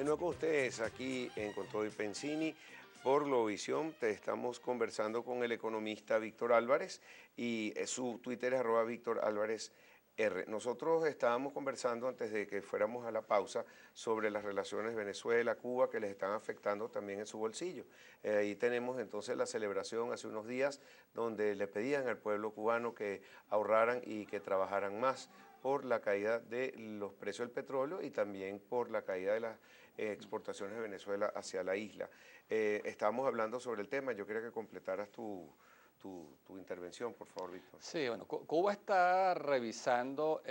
De nuevo con ustedes aquí en Con Todo y Pensini por Globovisión. Te estamos conversando con el economista Víctor Álvarez y su Twitter es @VíctorAlvarezR. Nosotros estábamos conversando antes de que fuéramos a la pausa sobre las relaciones Venezuela-Cuba que les están afectando también en su bolsillo. Ahí tenemos entonces la celebración hace unos días donde le pedían al pueblo cubano que ahorraran y que trabajaran más por la caída de los precios del petróleo y también por la caída de las exportaciones de Venezuela hacia la isla. Estábamos hablando sobre el tema, yo quería que completaras tu intervención, por favor, Víctor. Sí, bueno, Cuba está revisando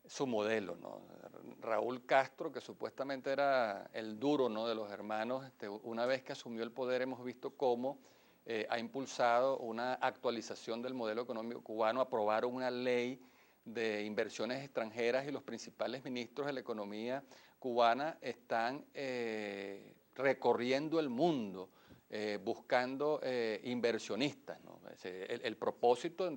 su modelo, ¿no? Raúl Castro, que supuestamente era el duro, ¿no?, de los hermanos, una vez que asumió el poder hemos visto cómo ha impulsado una actualización del modelo económico cubano, aprobaron una ley de inversiones extranjeras y los principales ministros de la economía cubana están recorriendo el mundo buscando inversionistas, ¿no? El propósito,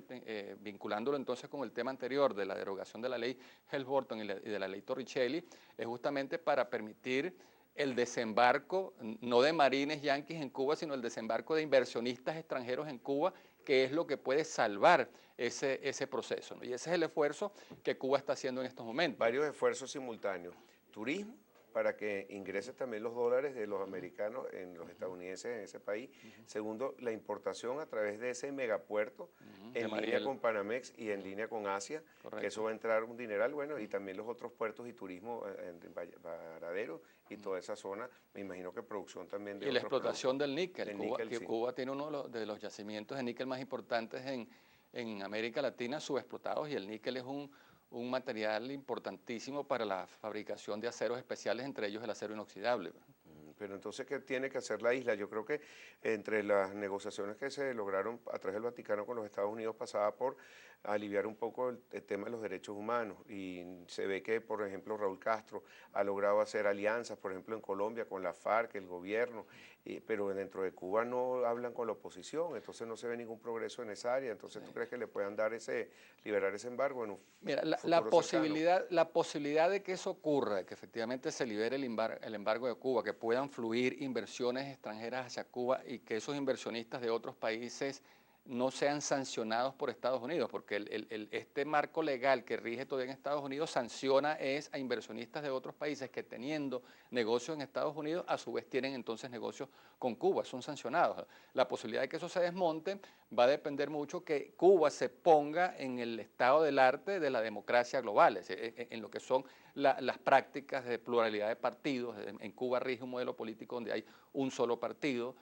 vinculándolo entonces con el tema anterior de la derogación de la ley Helms-Burton y de la ley Torricelli, es justamente para permitir el desembarco, no de marines yanquis en Cuba, sino el desembarco de inversionistas extranjeros en Cuba, que es lo que puede salvar ese proceso, ¿no? Y ese es el esfuerzo que Cuba está haciendo en estos momentos. Varios esfuerzos simultáneos. Turismo, para que ingresen también los dólares de los americanos en los estadounidenses en ese país. Segundo, la importación a través de ese megapuerto en línea con Panamex y en línea con Asia, que eso va a entrar un dineral, bueno, y también los otros puertos y turismo en Varadero y toda esa zona, me imagino que producción también de y la explotación del níquel. Sí. Cuba tiene uno de los yacimientos de níquel más importantes en América Latina, subexplotados, y el níquel es un material importantísimo para la fabricación de aceros especiales, entre ellos el acero inoxidable. Pero entonces, ¿qué tiene que hacer la isla? Yo creo que entre las negociaciones que se lograron a través del Vaticano con los Estados Unidos pasaba por aliviar un poco el tema de los derechos humanos, y se ve que, por ejemplo, Raúl Castro ha logrado hacer alianzas, por ejemplo, en Colombia con la FARC, el gobierno, pero dentro de Cuba no hablan con la oposición, entonces no se ve ningún progreso en esa área. Entonces, ¿tú crees que le puedan dar liberar ese embargo en un Mira, futuro la posibilidad de que eso ocurra, que efectivamente se libere el embargo de Cuba, que puedan fluir inversiones extranjeras hacia Cuba y que esos inversionistas de otros países no sean sancionados por Estados Unidos, porque este marco legal que rige todavía en Estados Unidos sanciona a inversionistas de otros países que, teniendo negocios en Estados Unidos, a su vez tienen entonces negocios con Cuba, son sancionados. La posibilidad de que eso se desmonte va a depender mucho que Cuba se ponga en el estado del arte de la democracia global, en lo que son las prácticas de pluralidad de partidos. En Cuba rige un modelo político donde hay un solo partido,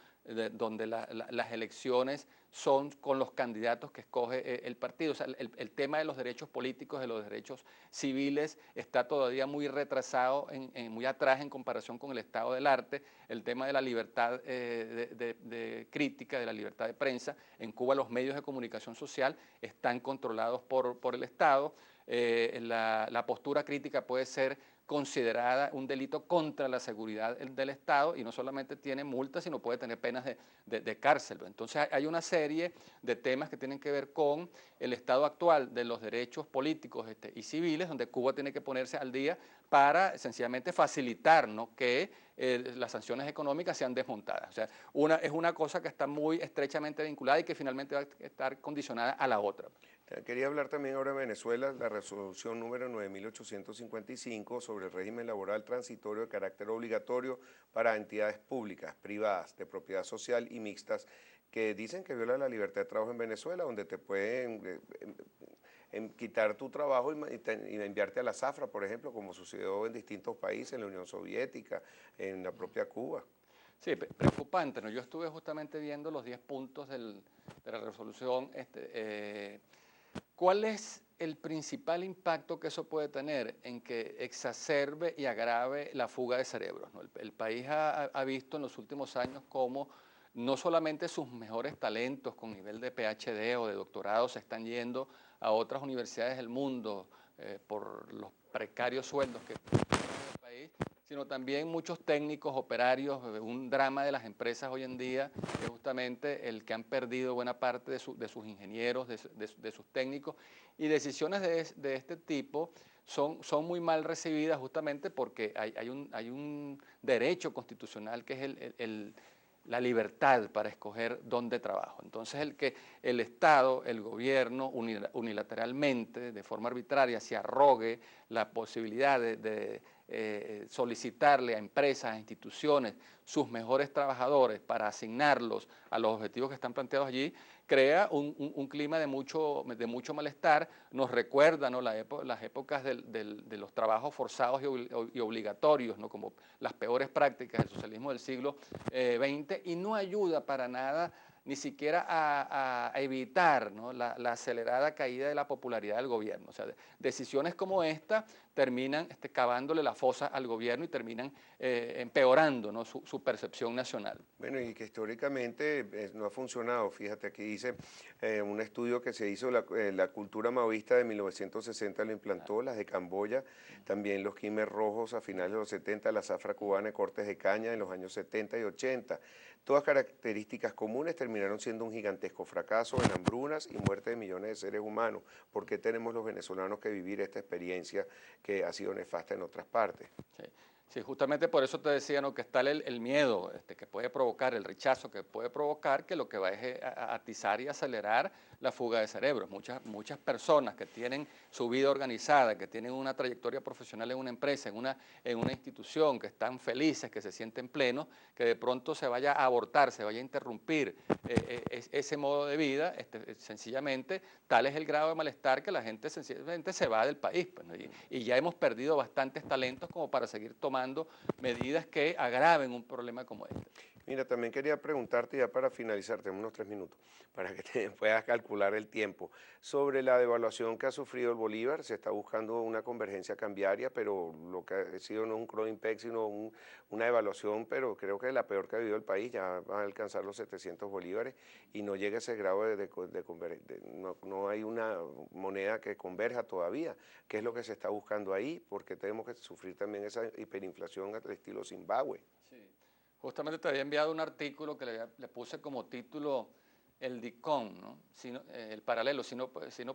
donde las elecciones son con los candidatos que escoge el partido. O sea, el tema de los derechos políticos, de los derechos civiles, está todavía muy retrasado, muy atrás en comparación con el estado del arte. El tema de la libertad de crítica, de la libertad de prensa. En Cuba los medios de comunicación social están controlados por el Estado. La postura crítica puede ser considerada un delito contra la seguridad del Estado, y no solamente tiene multas, sino puede tener penas de cárcel. Entonces hay una serie de temas que tienen que ver con el estado actual de los derechos políticos y civiles, donde Cuba tiene que ponerse al día para sencillamente facilitar, ¿no?, que las sanciones económicas sean desmontadas. O sea, es una cosa que está muy estrechamente vinculada y que finalmente va a estar condicionada a la otra. Quería hablar también ahora de Venezuela, la resolución número 9855 sobre el régimen laboral transitorio de carácter obligatorio para entidades públicas, privadas, de propiedad social y mixtas, que dicen que viola la libertad de trabajo en Venezuela, donde te pueden quitar tu trabajo y enviarte a la zafra, por ejemplo, como sucedió en distintos países, en la Unión Soviética, en la propia Cuba. Sí, preocupante, ¿no? Yo estuve justamente viendo los 10 puntos de la resolución. ¿Cuál es el principal impacto que eso puede tener en que exacerbe y agrave la fuga de cerebros, ¿no? El país ha visto en los últimos años cómo no solamente sus mejores talentos con nivel de PhD o de doctorado se están yendo a otras universidades del mundo por los precarios sueldos que tiene el país, sino también muchos técnicos, operarios. Un drama de las empresas hoy en día es justamente el que han perdido buena parte de sus ingenieros, de sus técnicos, y decisiones de este tipo son muy mal recibidas justamente porque hay un derecho constitucional que es la libertad para escoger dónde trabajo. Entonces, el que el Estado, el gobierno, unilateralmente, de forma arbitraria, se arrogue la posibilidad de solicitarle a empresas, a instituciones, sus mejores trabajadores para asignarlos a los objetivos que están planteados allí, crea un clima de mucho malestar. Nos recuerda, ¿no?, las épocas de los trabajos forzados y obligatorios, ¿no?, como las peores prácticas del socialismo del siglo XX, y no ayuda para nada ni siquiera a evitar, ¿no?, la acelerada caída de la popularidad del gobierno. O sea, decisiones como esta terminan cavándole la fosa al gobierno y terminan empeorando, ¿no?, su percepción nacional. Bueno, y que históricamente no ha funcionado. Fíjate, aquí dice un estudio que se hizo, la cultura maoísta de 1960 lo implantó, las de Camboya, también los Khmer rojos a finales de los 70, la zafra cubana de cortes de caña en los años 70 y 80. Todas características comunes terminaron siendo un gigantesco fracaso en hambrunas y muerte de millones de seres humanos. ¿Por qué tenemos los venezolanos que vivir esta experiencia que ha sido nefasta en otras partes? Sí. Sí, justamente por eso te decía, ¿no?, que está el miedo que puede provocar, el rechazo que puede provocar, que lo que va es a atizar y acelerar la fuga de cerebros. Muchas personas que tienen su vida organizada, que tienen una trayectoria profesional en una empresa, en una institución, que están felices, que se sienten plenos, que de pronto se vaya a abortar, se vaya a interrumpir ese modo de vida, sencillamente tal es el grado de malestar que la gente sencillamente se va del país, pues, ¿no? Y ya hemos perdido bastantes talentos como para seguir tomando medidas que agraven un problema como este. Mira, también quería preguntarte ya para finalizar, tenemos unos 3 minutos, para que te puedas calcular el tiempo. Sobre la devaluación que ha sufrido el Bolívar, se está buscando una convergencia cambiaria, pero lo que ha sido no un Cronipec, sino una devaluación, pero creo que es la peor que ha vivido el país, ya va a alcanzar los 700 bolívares y no llega a ese grado no hay una moneda que converja todavía. ¿Qué es lo que se está buscando ahí? Porque tenemos que sufrir también esa hiperinflación al estilo Zimbabue. Sí. Justamente te había enviado un artículo que le puse como título el DICOM, ¿no? El paralelo. Si no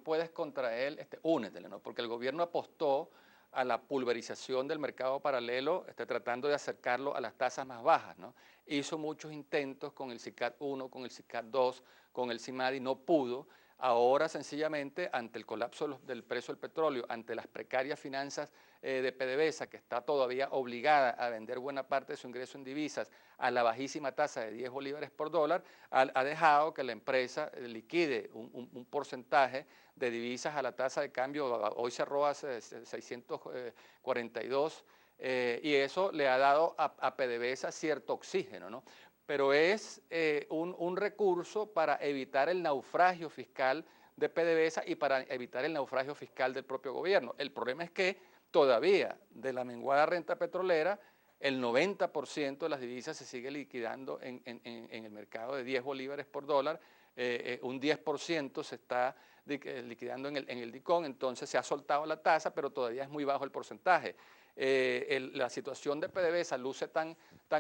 puedes contra él, únetele, ¿no? Porque el gobierno apostó a la pulverización del mercado paralelo, tratando de acercarlo a las tasas más bajas, ¿no? Hizo muchos intentos con el SICAD 1, con el SICAD 2, con el CIMADI, no pudo. Ahora, sencillamente, ante el colapso del precio del petróleo, ante las precarias finanzas de PDVSA, que está todavía obligada a vender buena parte de su ingreso en divisas a la bajísima tasa de 10 bolívares por dólar, ha dejado que la empresa liquide un porcentaje de divisas a la tasa de cambio. Hoy cerró a 642, y eso le ha dado a PDVSA cierto oxígeno, ¿no? Pero es un recurso para evitar el naufragio fiscal de PDVSA y para evitar el naufragio fiscal del propio gobierno. El problema es que todavía de la menguada renta petrolera, el 90% de las divisas se sigue liquidando en el mercado de 10 bolívares por dólar, un 10% se está liquidando en el DICOM, entonces se ha soltado la tasa, pero todavía es muy bajo el porcentaje. La situación de PDVSA luce tan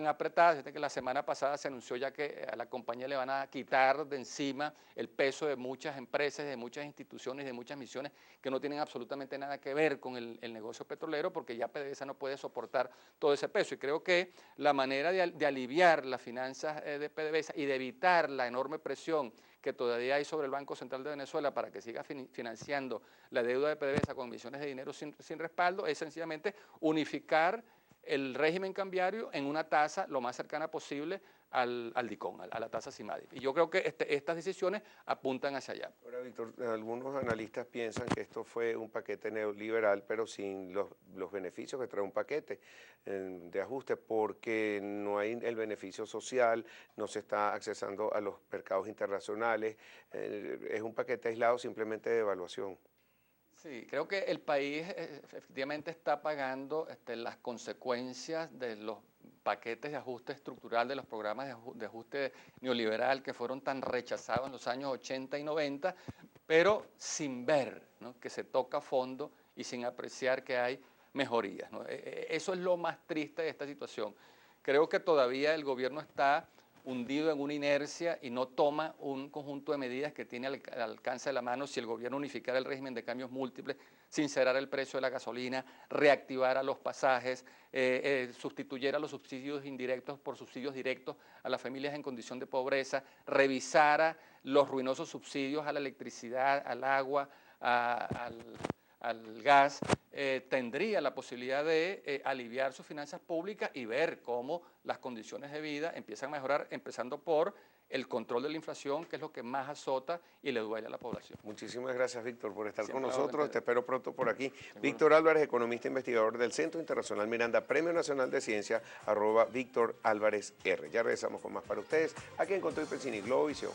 apretada, desde que la semana pasada se anunció ya que a la compañía le van a quitar de encima el peso de muchas empresas, de muchas instituciones, de muchas misiones que no tienen absolutamente nada que ver con el negocio petrolero, porque ya PDVSA no puede soportar todo ese peso. Y creo que la manera de aliviar las finanzas de PDVSA y de evitar la enorme presión que todavía hay sobre el Banco Central de Venezuela para que siga financiando la deuda de PDVSA con emisiones de dinero sin respaldo, es sencillamente unificar el régimen cambiario en una tasa lo más cercana posible al DICOM, a la tasa CIMADI. Y yo creo que estas decisiones apuntan hacia allá. Ahora, Víctor, algunos analistas piensan que esto fue un paquete neoliberal, pero sin los beneficios que trae un paquete de ajuste, porque no hay el beneficio social, no se está accesando a los mercados internacionales, es un paquete aislado simplemente de devaluación. Sí, creo que el país efectivamente está pagando las consecuencias de los paquetes de ajuste estructural, de los programas de ajuste neoliberal que fueron tan rechazados en los años 80 y 90, pero sin ver, ¿no?, que se toca a fondo y sin apreciar que hay mejorías, ¿no? Eso es lo más triste de esta situación. Creo que todavía el gobierno está hundido en una inercia y no toma un conjunto de medidas que tiene al alcance de la mano si el gobierno unificara el régimen de cambios múltiples, sincerar el precio de la gasolina, reactivara los pasajes, sustituyera los subsidios indirectos por subsidios directos a las familias en condición de pobreza, revisara los ruinosos subsidios a la electricidad, al agua, al gas, tendría la posibilidad de aliviar sus finanzas públicas y ver cómo las condiciones de vida empiezan a mejorar, empezando por el control de la inflación, que es lo que más azota y le duele a la población. Muchísimas gracias, Víctor, por estar Siempre con nosotros. Te espero pronto por aquí. Seguro. Víctor Álvarez, economista investigador del Centro Internacional Miranda, Premio Nacional de Ciencia, @Víctor Álvarez R. Ya regresamos con más para ustedes aquí en Control y Pensini, Globovisión.